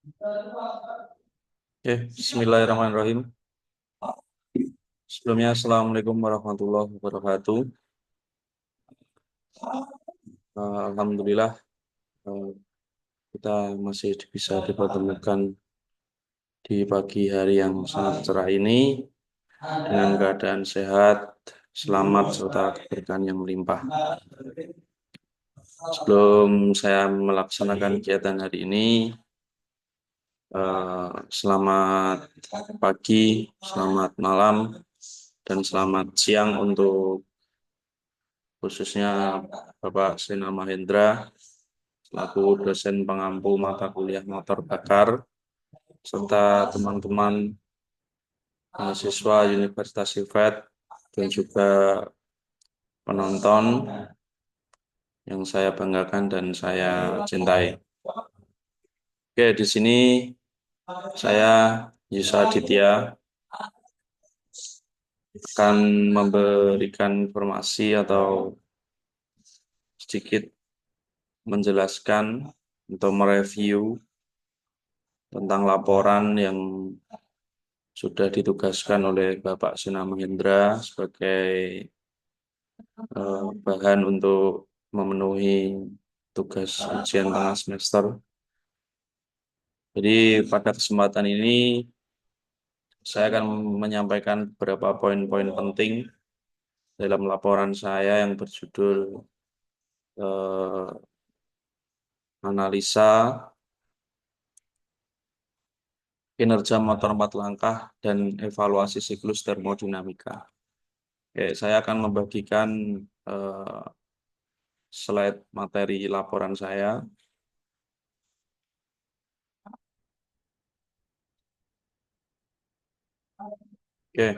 Oke, Bismillahirrahmanirrahim. Sebelumnya, Assalamualaikum warahmatullahi wabarakatuh. Alhamdulillah, eh, kita masih bisa dipertemukan di pagi hari yang sangat cerah ini dengan keadaan sehat, selamat, serta keberkahan yang melimpah. Sebelum saya melaksanakan kegiatan hari ini, selamat pagi, selamat malam, dan selamat siang untuk khususnya Bapak Sena Mahendra selaku dosen pengampu mata kuliah motor bakar serta teman-teman mahasiswa Universitas Sifat dan juga penonton yang saya banggakan dan saya cintai. Oke, di sini saya Yusa Aditya akan memberikan informasi atau sedikit menjelaskan atau mereview tentang laporan yang sudah ditugaskan oleh Bapak Sena Mahendra sebagai bahan untuk memenuhi tugas ujian tengah semester. Jadi pada kesempatan ini saya akan menyampaikan beberapa poin-poin penting dalam laporan saya yang berjudul eh, analisa kinerja motor 4 langkah dan evaluasi siklus termodinamika. Oke, saya akan membagikan eh, slide materi laporan saya. Oke,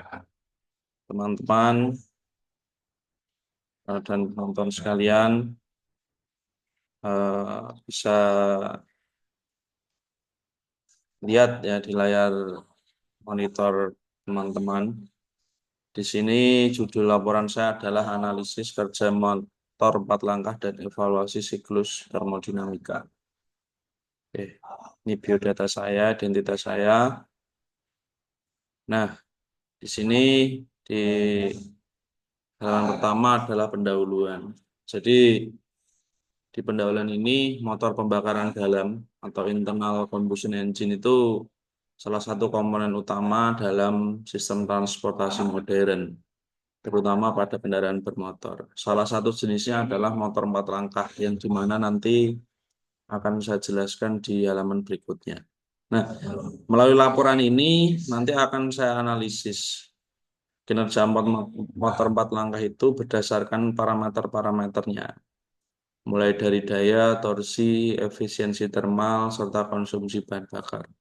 teman-teman dan penonton sekalian bisa lihat ya di layar monitor teman-teman. Di sini judul laporan saya adalah analisis kerja motor 4 langkah dan evaluasi siklus termodinamika. Oke, ini biodata saya, identitas saya. Nah, di sini di halaman pertama adalah pendahuluan. Jadi di pendahuluan ini motor pembakaran dalam atau internal combustion engine itu salah satu komponen utama dalam sistem transportasi modern, terutama pada kendaraan bermotor. Salah satu jenisnya adalah motor 4 langkah yang dimana nanti akan saya jelaskan di halaman berikutnya. Nah, melalui laporan ini nanti akan saya analisis kinerja motor 4 langkah itu berdasarkan parameter-parameternya, mulai dari daya, torsi, efisiensi termal, serta konsumsi bahan bakar.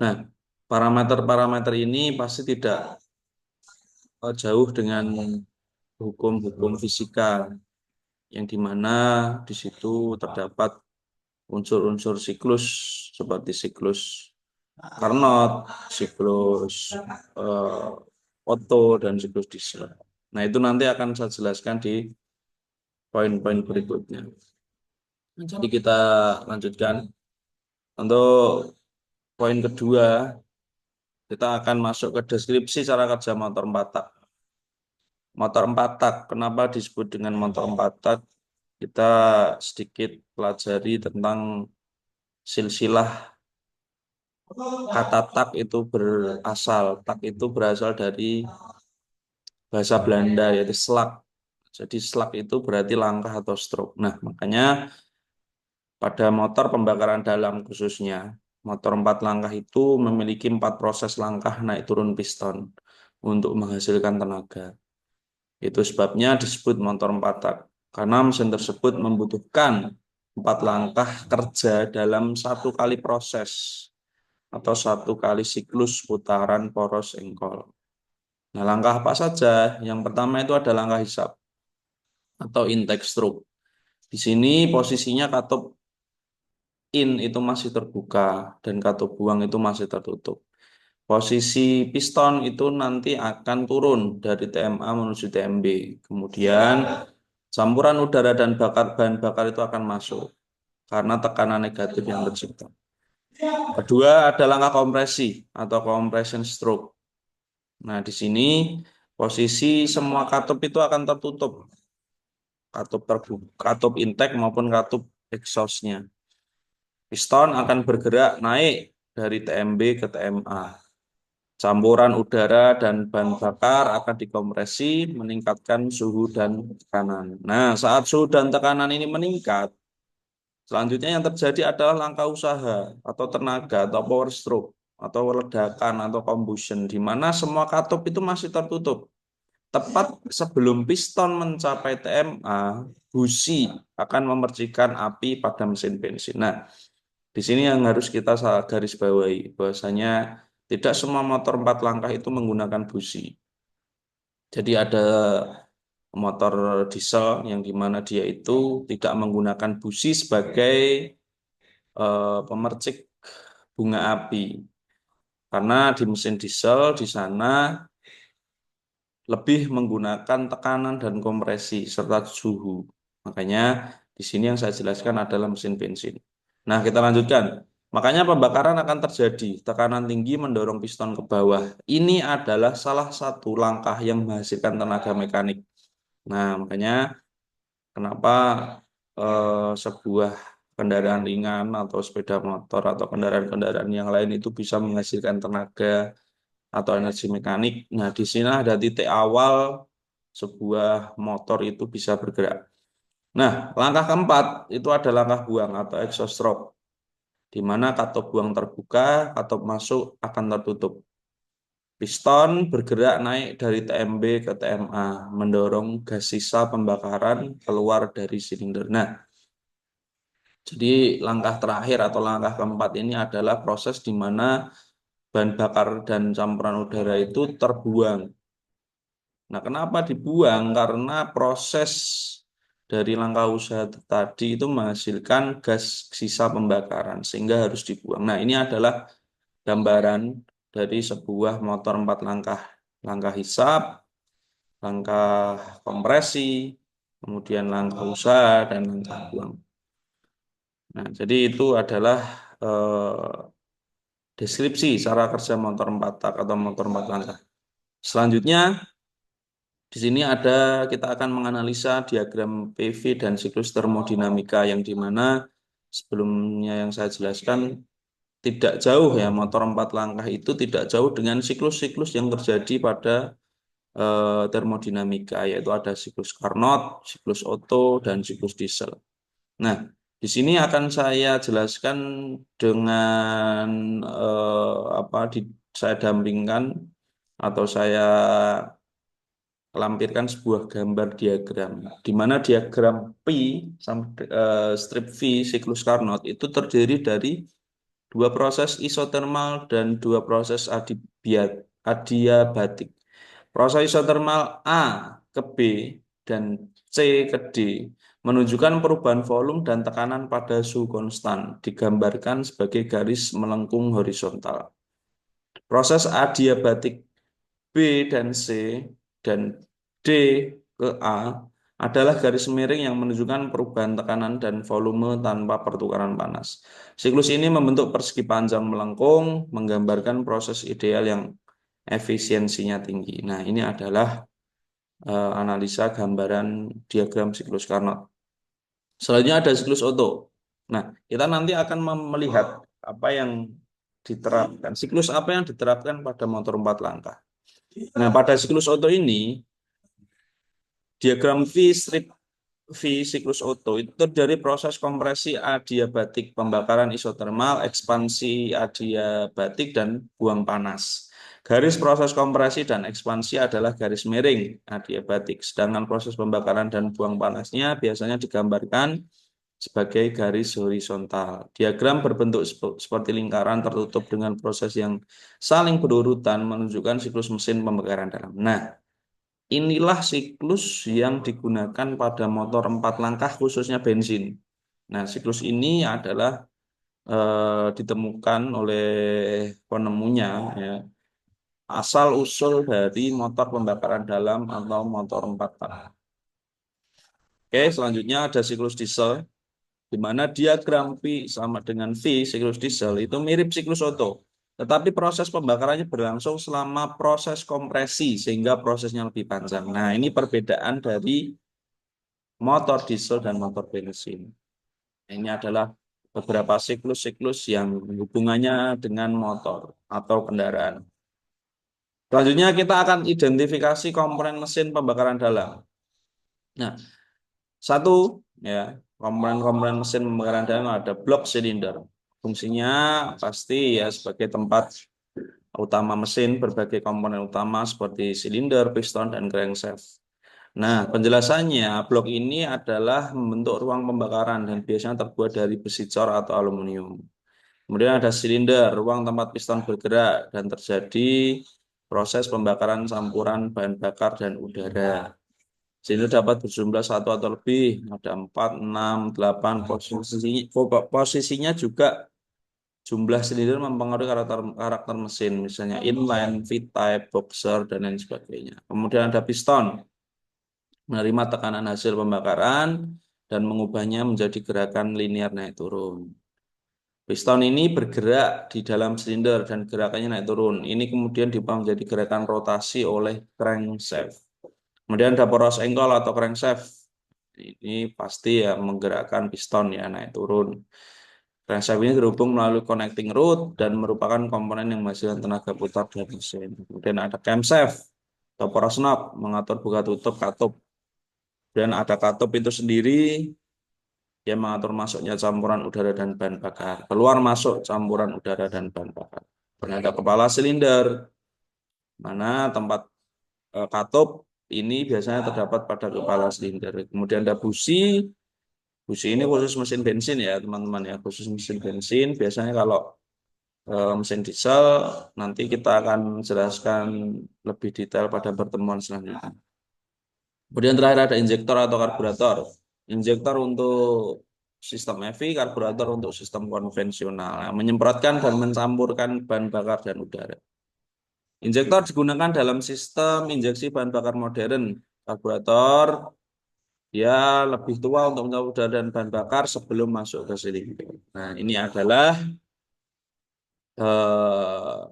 Nah, parameter-parameter ini pasti tidak jauh dengan hukum-hukum fisika, yang dimana di situ terdapat unsur-unsur siklus seperti siklus Carnot, siklus eh, Otto, dan siklus diesel. Nah, itu nanti akan saya jelaskan di poin-poin berikutnya. Jadi kita lanjutkan. Untuk poin kedua, kita akan masuk ke deskripsi cara kerja motor 4 tak. Motor 4 tak, kenapa disebut dengan motor 4 tak? Kita sedikit pelajari tentang silsilah kata tak itu berasal. Tak itu berasal dari bahasa Belanda yaitu slak. Jadi slak itu berarti langkah atau stroke. Nah, makanya pada motor pembakaran dalam khususnya, motor 4 langkah itu memiliki 4 proses langkah naik turun piston untuk menghasilkan tenaga. Itu sebabnya disebut motor 4 tak. Karena mesin tersebut membutuhkan 4 langkah kerja dalam satu kali proses atau satu kali siklus putaran poros engkol. Nah, langkah apa saja? Yang pertama itu ada langkah hisap atau intake stroke. Di sini posisinya katup in itu masih terbuka dan katup buang itu masih tertutup. Posisi piston itu nanti akan turun dari TMA menuju TMB. Kemudian campuran udara dan bahan bakar itu akan masuk karena tekanan negatif yang tercipta. Kedua ada langkah kompresi atau compression stroke. Nah, di sini posisi semua katup itu akan tertutup. Katup terbuka, katup intake maupun katup exhaust-nya. Piston akan bergerak naik dari TMB ke TMA. Campuran udara dan bahan bakar akan dikompresi, meningkatkan suhu dan tekanan. Nah, saat suhu dan tekanan ini meningkat, selanjutnya yang terjadi adalah langkah usaha atau tenaga atau power stroke atau ledakan atau combustion, di mana semua katup itu masih tertutup. Tepat sebelum piston mencapai TMA, busi akan memercikan api pada mesin bensin. Nah, di sini yang harus kita garis bawahi, bahwasanya tidak semua motor 4 langkah itu menggunakan busi. Jadi ada motor diesel yang dimana dia itu tidak menggunakan busi sebagai pemercik bunga api. Karena di mesin diesel di sana lebih menggunakan tekanan dan kompresi serta suhu. Makanya di sini yang saya jelaskan adalah mesin bensin. Nah, kita lanjutkan. Makanya pembakaran akan terjadi. Tekanan tinggi mendorong piston ke bawah. Ini adalah salah satu langkah yang menghasilkan tenaga mekanik. Nah, makanya kenapa sebuah kendaraan ringan atau sepeda motor atau kendaraan-kendaraan yang lain itu bisa menghasilkan tenaga atau energi mekanik. Nah, di sini ada titik awal sebuah motor itu bisa bergerak. Nah, langkah keempat itu ada langkah buang atau exhaust stroke, di mana katup buang terbuka, katup masuk akan tertutup. Piston bergerak naik dari TMB ke TMA, mendorong gas sisa pembakaran keluar dari silinder. Nah, jadi langkah terakhir atau langkah keempat ini adalah proses di mana bahan bakar dan campuran udara itu terbuang. Nah, kenapa dibuang? Karena proses dari langkah usaha tadi itu menghasilkan gas sisa pembakaran, sehingga harus dibuang. Nah, ini adalah gambaran dari sebuah motor 4 langkah. Langkah hisap, langkah kompresi, kemudian langkah usaha, dan langkah buang. Nah, jadi itu adalah deskripsi cara kerja motor 4 tak atau motor 4 langkah. Selanjutnya, di sini kita akan menganalisa diagram PV dan siklus termodinamika yang dimana sebelumnya yang saya jelaskan tidak jauh ya, motor 4 langkah itu tidak jauh dengan siklus-siklus yang terjadi pada termodinamika, yaitu ada siklus Carnot, siklus Otto, dan siklus diesel. Nah, di sini akan saya jelaskan dengan saya dampingkan atau saya lampirkan sebuah gambar diagram, di mana diagram P sampai strip V siklus Carnot itu terdiri dari dua proses isotermal dan dua proses adiabatik. Proses isotermal A ke B dan C ke D menunjukkan perubahan volume dan tekanan pada suhu konstan, digambarkan sebagai garis melengkung horizontal. Proses adiabatik B dan C dan D ke A adalah garis miring yang menunjukkan perubahan tekanan dan volume tanpa pertukaran panas. Siklus ini membentuk persegi panjang melengkung, menggambarkan proses ideal yang efisiensinya tinggi. Nah, ini adalah analisa gambaran diagram siklus Carnot. Selanjutnya ada siklus Otto. Nah, kita nanti akan melihat apa yang diterapkan, siklus apa yang diterapkan pada motor 4 langkah. Nah, pada siklus Otto ini, diagram V strip V siklus Otto itu terdiri proses kompresi adiabatik, pembakaran isotermal, ekspansi adiabatik, dan buang panas. Garis proses kompresi dan ekspansi adalah garis miring adiabatik, sedangkan proses pembakaran dan buang panasnya biasanya digambarkan sebagai garis horizontal. Diagram berbentuk seperti lingkaran tertutup dengan proses yang saling berurutan menunjukkan siklus mesin pembakaran dalam. Nah, inilah siklus yang digunakan pada motor 4 langkah khususnya bensin. Nah, siklus ini adalah ditemukan oleh penemunya ya, asal usul dari motor pembakaran dalam atau motor 4 tak. Oke, selanjutnya ada siklus diesel. di mana diagram P sama dengan V, siklus diesel, itu mirip siklus Otto. Tetapi proses pembakarannya berlangsung selama proses kompresi, sehingga prosesnya lebih panjang. Nah, ini perbedaan dari motor diesel dan motor bensin. Ini adalah beberapa siklus-siklus yang hubungannya dengan motor atau kendaraan. Selanjutnya kita akan identifikasi komponen mesin pembakaran dalam. Nah, satu ya, komponen-komponen mesin pembakaran dalam ada blok silinder. Fungsinya pasti ya sebagai tempat utama mesin berbagai komponen utama seperti silinder, piston, dan crankshaft. Nah, penjelasannya blok ini adalah membentuk ruang pembakaran dan biasanya terbuat dari besi cor atau aluminium. Kemudian ada silinder, ruang tempat piston bergerak dan terjadi proses pembakaran campuran bahan bakar dan udara. Silinder dapat berjumlah satu atau lebih, ada 4, 6, 8, posisinya juga jumlah silinder mempengaruhi karakter mesin, misalnya inline, V-type, boxer, dan lain sebagainya. Kemudian ada piston, menerima tekanan hasil pembakaran dan mengubahnya menjadi gerakan linear naik turun. Piston ini bergerak di dalam silinder dan gerakannya naik turun. Ini kemudian diubah menjadi gerakan rotasi oleh crankshaft. Kemudian ada poros engkol atau crankshaft. Ini pasti ya menggerakkan piston ya naik turun. Crankshaft ini terhubung melalui connecting rod dan merupakan komponen yang menghasilkan tenaga putar dari mesin. Kemudian ada camshaft atau poros knob mengatur buka tutup katup. Dan ada katup itu sendiri yang mengatur masuknya campuran udara dan bahan bakar. Keluar masuk campuran udara dan bahan bakar. Kemudian ada kepala silinder, mana tempat katup ini biasanya terdapat pada kepala silinder. Kemudian ada busi. Busi ini khusus mesin bensin ya teman-teman ya. Khusus mesin bensin. Biasanya kalau mesin diesel nanti kita akan jelaskan lebih detail pada pertemuan selanjutnya. Kemudian terakhir ada injektor atau karburator. Injektor untuk sistem EV, karburator untuk sistem konvensional. Nah, menyemprotkan dan mencampurkan bahan bakar dan udara. Injektor digunakan dalam sistem injeksi bahan bakar modern. Karburator dia lebih tua untuk mencampur udara dan bahan bakar sebelum masuk ke silinder. Nah, ini adalah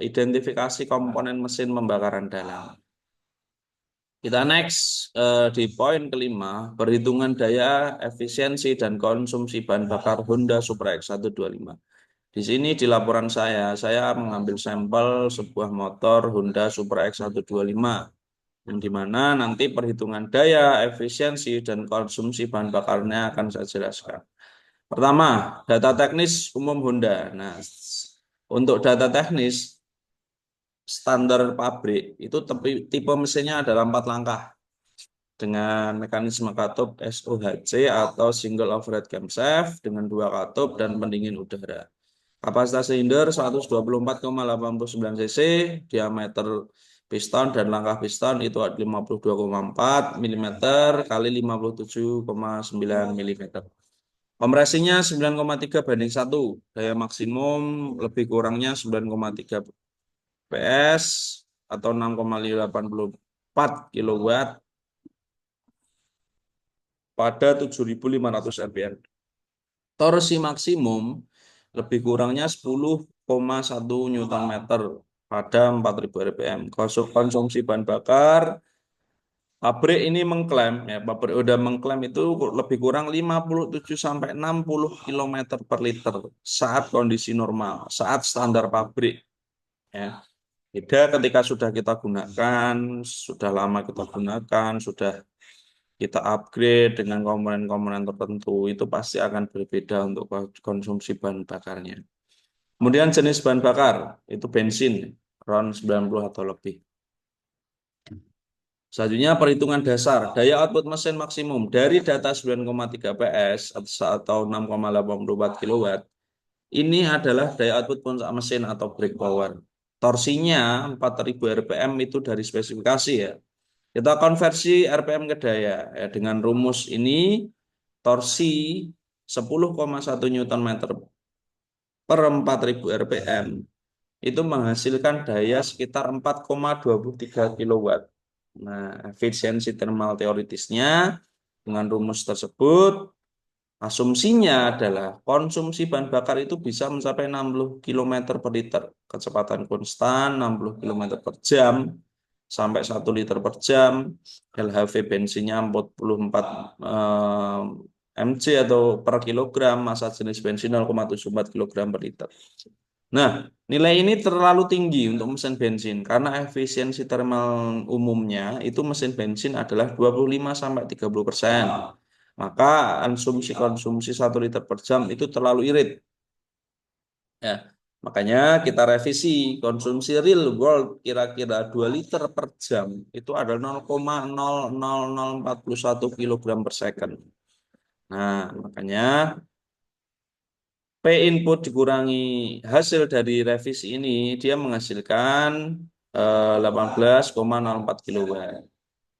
identifikasi komponen mesin pembakaran dalam. Kita next di poin kelima, perhitungan daya, efisiensi, dan konsumsi bahan bakar Honda Supra X125. Di sini di laporan saya mengambil sampel sebuah motor Honda Supra X125, yang dimana nanti perhitungan daya, efisiensi, dan konsumsi bahan bakarnya akan saya jelaskan. Pertama, data teknis umum Honda. Nah, untuk data teknis, standar pabrik itu tipe mesinnya adalah 4 langkah dengan mekanisme katup SOHC atau single overhead camshaft dengan 2 katup dan pendingin udara. Kapasitas silinder 124,89 cc, diameter piston dan langkah piston itu 52,4 mm kali 57,9 mm. Kompresinya 9,3:1, daya maksimum lebih kurangnya 9,3 PS atau 6,84 kW pada 7.500 rpm. Torsi maksimum lebih kurangnya 10,1 Nm pada 4.000 rpm. Konsumsi bahan bakar, pabrik ini mengklaim, ya pabrik udah mengklaim itu lebih kurang 57 sampai 60 km per liter saat kondisi normal, saat standar pabrik. Ya. Beda ketika sudah kita gunakan, sudah lama kita gunakan, sudah kita upgrade dengan komponen-komponen tertentu, itu pasti akan berbeda untuk konsumsi bahan bakarnya. Kemudian jenis bahan bakar, itu bensin, RON 90 atau lebih. Selanjutnya perhitungan dasar, daya output mesin maksimum dari data 9,3 PS atau 6,84 kW. Ini adalah daya output puncak mesin atau brake power. Torsinya 4.000 rpm itu dari spesifikasi ya. Kita konversi RPM ke daya. Ya, dengan rumus ini, torsi 10,1 Nm per 4.000 rpm itu menghasilkan daya sekitar 4,23 kW. Nah, efisiensi thermal teoritisnya dengan rumus tersebut Asumsinya adalah konsumsi bahan bakar itu bisa mencapai 60 km per liter, kecepatan konstan 60 km per jam, sampai 1 liter per jam, LHV bensinnya 44 mc atau per kilogram, massa jenis bensin 0,74 kg per liter. Nah, nilai ini terlalu tinggi untuk mesin bensin karena efisiensi thermal umumnya itu mesin bensin adalah 25-30%. Maka konsumsi 1 liter per jam itu terlalu irit. Ya, makanya kita revisi konsumsi real world kira-kira 2 liter per jam itu adalah 0,00041 kilogram per second. Nah, makanya P input dikurangi hasil dari revisi ini, dia menghasilkan 18,04 kilowatt.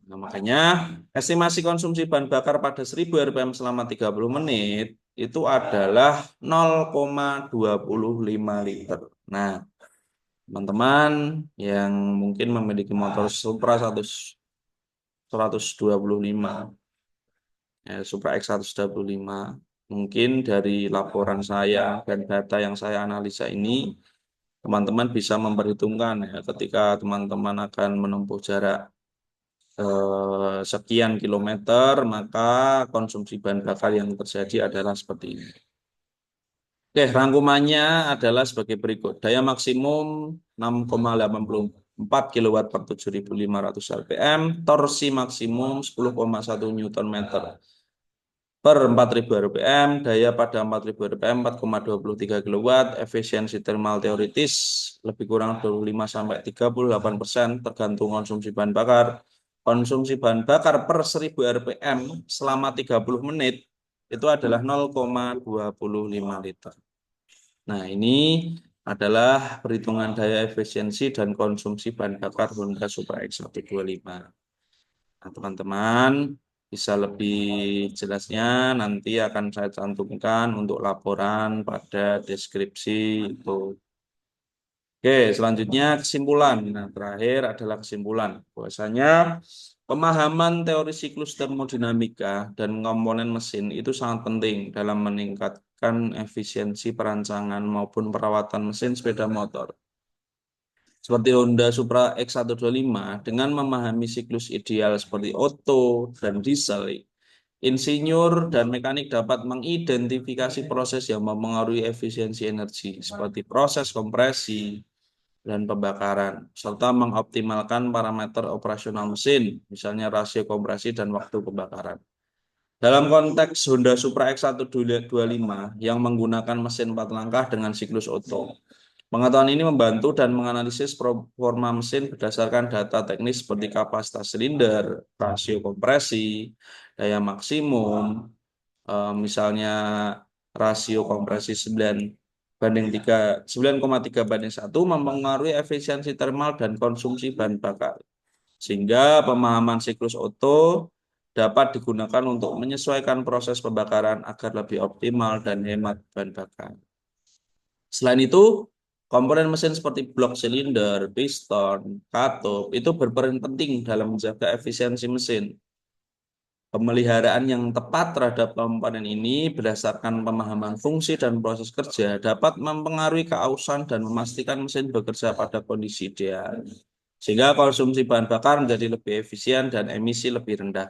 Nah, makanya estimasi konsumsi bahan bakar pada 1000 rpm selama 30 menit itu adalah 0,25 liter. Nah, teman-teman yang mungkin memiliki motor Supra 125, Supra X125, mungkin dari laporan saya dan data yang saya analisa ini, teman-teman bisa memperhitungkan ya, ketika teman-teman akan menempuh jarak sekian kilometer, maka konsumsi bahan bakar yang terjadi adalah seperti ini. Oke, rangkumannya adalah sebagai berikut. Daya maksimum 6,84 kW per 7.500 rpm, torsi maksimum 10,1 Newton meter per 4.000 rpm, daya pada 4.000 rpm 4,23 kW, efisiensi thermal teoritis lebih kurang 25-38% tergantung konsumsi bahan bakar. Konsumsi bahan bakar per 1000 rpm selama 30 menit itu adalah 0,25 liter. Nah, ini adalah perhitungan daya efisiensi dan konsumsi bahan bakar Honda Supra X125. Nah, teman-teman bisa lebih jelasnya nanti akan saya cantumkan untuk laporan pada deskripsi itu. Oke, selanjutnya kesimpulan. Nah, terakhir adalah kesimpulan. Bahwasanya pemahaman teori siklus termodinamika dan komponen mesin itu sangat penting dalam meningkatkan efisiensi perancangan maupun perawatan mesin sepeda motor. Seperti Honda Supra X125 dengan memahami siklus ideal seperti Otto dan diesel, insinyur dan mekanik dapat mengidentifikasi proses yang mempengaruhi efisiensi energi seperti proses kompresi dan pembakaran, serta mengoptimalkan parameter operasional mesin, misalnya rasio kompresi dan waktu pembakaran. Dalam konteks Honda Supra X125 yang menggunakan mesin 4 langkah dengan siklus Otto, pengetahuan ini membantu dan menganalisis performa mesin berdasarkan data teknis seperti kapasitas silinder, rasio kompresi, daya maksimum, misalnya rasio kompresi 9,3 banding 1 mempengaruhi efisiensi thermal dan konsumsi bahan bakar. Sehingga pemahaman siklus Otto dapat digunakan untuk menyesuaikan proses pembakaran agar lebih optimal dan hemat bahan bakar. Selain itu, komponen mesin seperti blok silinder, piston, katup itu berperan penting dalam menjaga efisiensi mesin. Pemeliharaan yang tepat terhadap komponen ini berdasarkan pemahaman fungsi dan proses kerja dapat mempengaruhi keausan dan memastikan mesin bekerja pada kondisi ideal. Sehingga konsumsi bahan bakar menjadi lebih efisien dan emisi lebih rendah.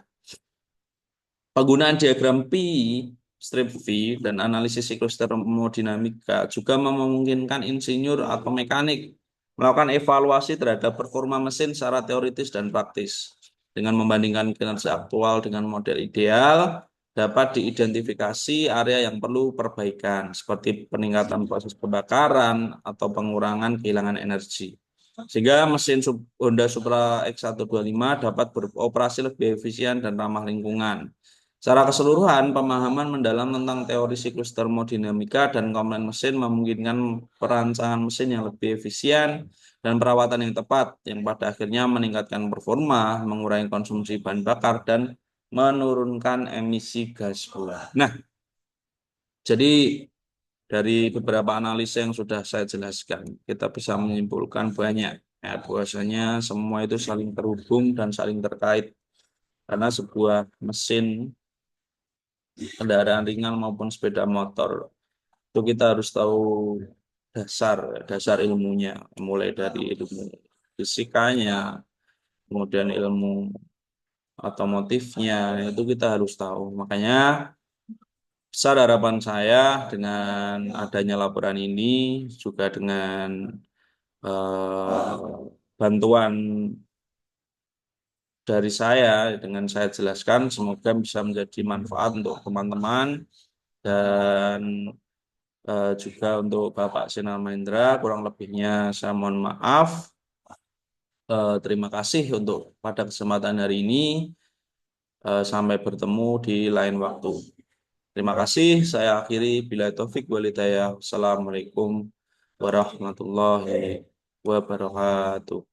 Penggunaan diagram Pi, strip V, dan analisis siklus termodinamika juga memungkinkan insinyur atau mekanik melakukan evaluasi terhadap performa mesin secara teoritis dan praktis. Dengan membandingkan kinerja aktual dengan model ideal, dapat diidentifikasi area yang perlu perbaikan, seperti peningkatan proses pembakaran atau pengurangan kehilangan energi. Sehingga mesin Honda Supra X125 dapat beroperasi lebih efisien dan ramah lingkungan. Secara keseluruhan, pemahaman mendalam tentang teori siklus termodinamika dan komponen mesin memungkinkan perancangan mesin yang lebih efisien dan perawatan yang tepat, yang pada akhirnya meningkatkan performa, mengurangi konsumsi bahan bakar, dan menurunkan emisi gas buang. Nah, jadi dari beberapa analisa yang sudah saya jelaskan, kita bisa menyimpulkan banyak, ya, bahwasanya semua itu saling terhubung dan saling terkait, karena sebuah mesin kendaraan ringan maupun sepeda motor. Itu kita harus tahu dasar dasar ilmunya, mulai dari ilmu fisikanya, kemudian ilmu otomotifnya, itu kita harus tahu. Makanya besar harapan saya dengan adanya laporan ini, juga dengan bantuan dari saya, dengan saya jelaskan, semoga bisa menjadi manfaat untuk teman-teman dan juga untuk Bapak Sinar Mahendra. Kurang lebihnya saya mohon maaf. Terima kasih untuk pada kesempatan hari ini. Sampai bertemu di lain waktu. Terima kasih. Saya akhiri. Bila taufik walhidayah. Assalamualaikum warahmatullahi wabarakatuh.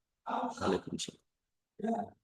Waalaikumsalam.